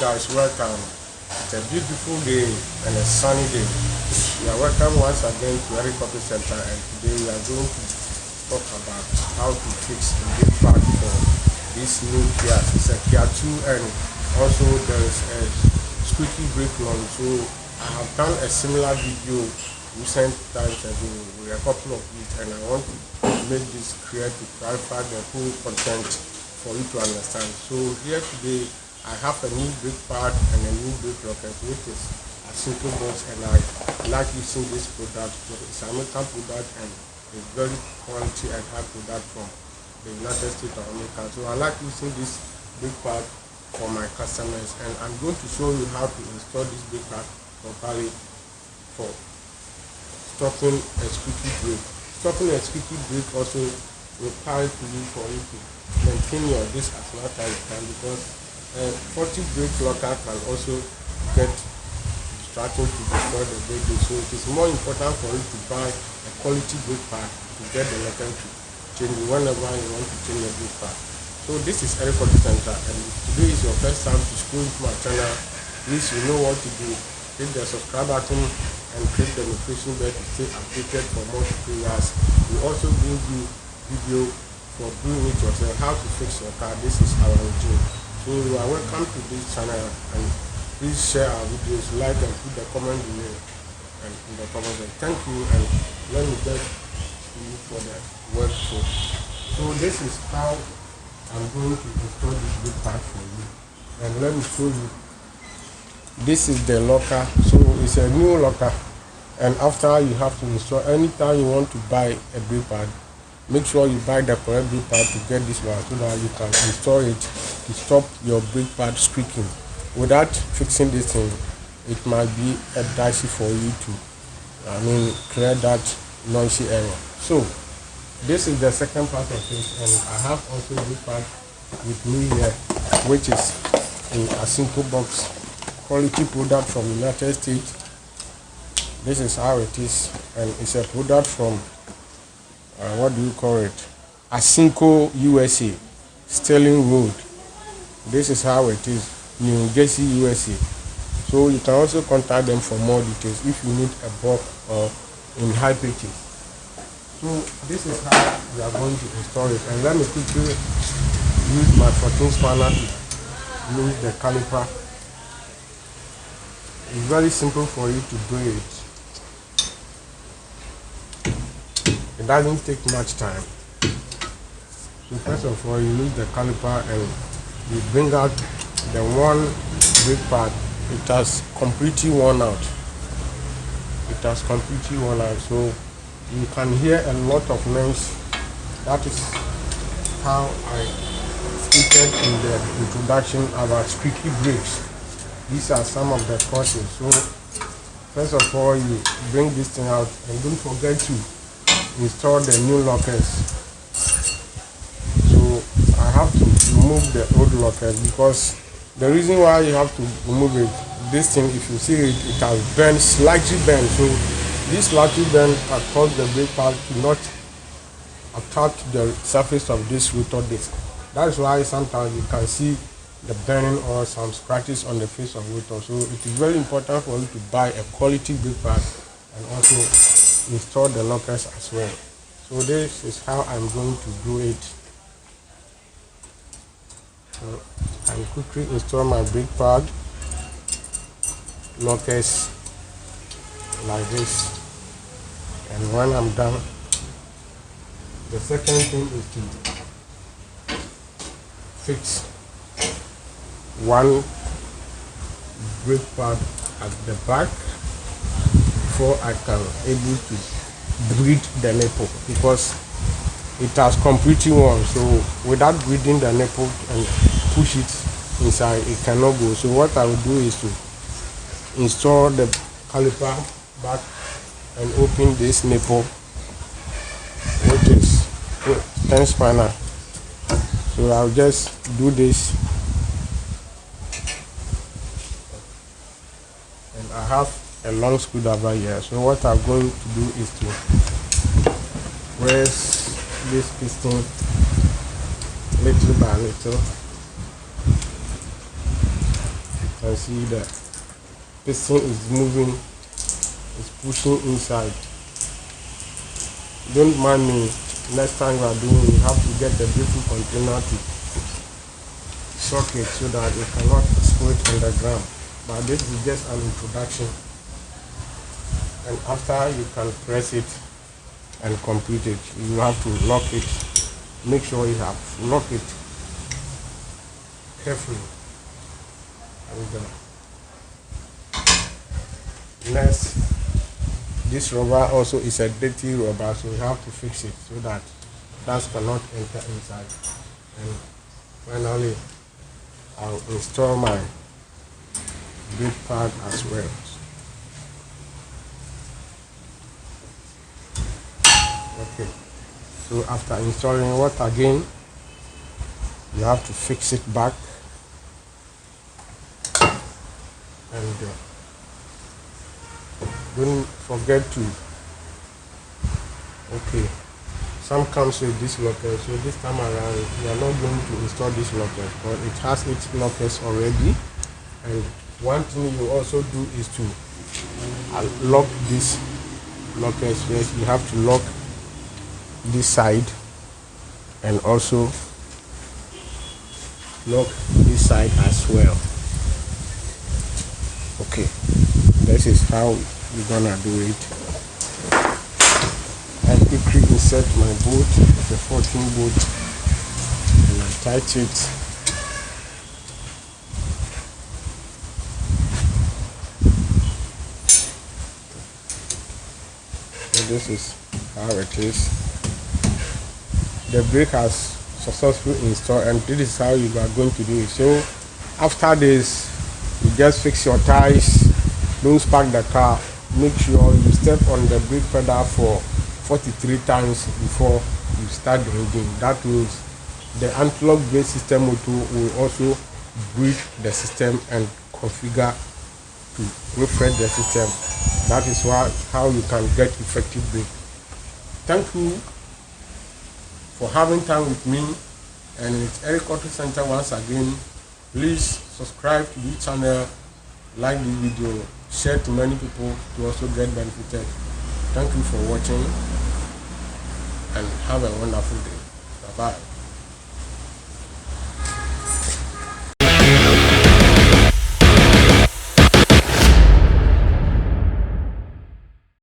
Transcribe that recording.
guys, welcome. It's a beautiful day and a sunny day. You are welcome once again to Eric Copy Center, and today we are going to talk about how to fix the brake pad for this new Kia. It's a Kia 2, and also there is a squeaky brake launch. So I have done a similar video recent times ago with a couple of it, and I want to make this clear to clarify the whole content for you to understand. So here today I have a new brake pad and a new brake rocket, which is a simple box, and I like using this product. It's an American product and it's very quality and high product from the United States of America. So I like using this brake pad for my customers, and I'm going to show you how to install this brake pad properly for stopping a squeaky brake. Stopping a squeaky brake also requires you for you to maintain your disc as much as you can, because 40 brake locker can also get distracted to destroy the brake disc. So it is more important for you to buy a quality brake pad to get the locker to change whenever you want to change your brake pad. So this is Eric Copy Center, and if today is your first time to scroll into my channel, please, you know what to do. Hit the subscribe button and click the notification bell to stay updated for more tutorials. We also bring you video for doing it yourself, how to fix your car. This is our routine. So you are welcome to this channel, and please share our videos, like and put the comment below and in the comment section. Thank you, and let me get you for the workflow. So this is how I'm going to install this brake pad for you, and let me show you. This is the locker. So it's a new locker, and after you have to install, anytime you want to buy a brake pad, make sure you buy the correct brake pad to get this one, so that you can install it to stop your brake pad squeaking. Without fixing this thing, it might be a dicey for you to clear that noisy area. So this is the second part of it, and I have also a brake pad with me here, which is in a simple box, quality product from United States. This is how it is, and it's a product from what do you call it, Asinco USA, Sterling Road. This is how it is, New Jersey, USA. So you can also contact them for more details if you need a bulk or in high pitches. So this is how we are going to install it, and let me quickly use my 14 spanner to use the caliper. It's very simple for you to do it. It doesn't take much time. So first of all, you use the caliper and you bring out the one brake pad. It has completely worn out. It has completely worn out. So you can hear a lot of noise. That is how I stated in the introduction about squeaky brakes. These are some of the causes. So first of all, you bring this thing out, and don't forget to install the new lockers. So I have to remove the old lockers, because the reason why you have to remove it, this thing, if you see it, it has bent, slightly bent. So this slightly bent has caused the brake pad to not attach to the surface of this rotor disc. That's why sometimes you can see the burning or some scratches on the face of rotor. So it is very important for you to buy a quality brake pad and also install the lockers as well. So this is how I'm going to do it. So I'll quickly install my brake pad, lockers like this, and when I'm done, the second thing is to fix one brake pad at the back before I can able to breathe the nipple, because it has completely worn. So without breathing the nipple and push it inside, it cannot go. So what I will do is to install the caliper back and open this nipple, which is 10 spanner. So I'll just do this, and I have a long screwdriver here. So what I'm going to do is to press this piston little by little can see the piston is moving, it's pushing inside. Don't mind me, next time you are doing, you have to get the braking container to socket so that it cannot explode on the ground. But this is just an introduction, and after you can press it and complete it, you have to lock it. Make sure you have lock it carefully. And next, this rubber also is a dirty rubber, so you have to fix it so that dust cannot enter inside. And finally, I'll install my brake pad as well. Okay, so after installing what again, you have to fix it back, and don't forget to, okay, some comes with this locker, so this time around we are not going to install this locker, but it has its lockers already. And one thing you also do is to lock these lockers first. You have to lock this side and also lock this side as well. Okay, this is how we're gonna do it. I quickly insert my bolt, the 14 bolt, and I tight it. So this is how it is. The brake has successfully installed, and this is how you are going to do it. So after this, you just fix your tires. Don't spark the car. Make sure you step on the brake pedal for 43 times before you start the engine. That means the anti-lock brake system will also break the system and configure to refresh the system. That is how you can get effective brake. Thank you for having time with me, and it's Eric Auto Center once again. Please subscribe to this channel, like the video, share to many people to also get benefited. Thank you for watching, and have a wonderful day. Bye bye.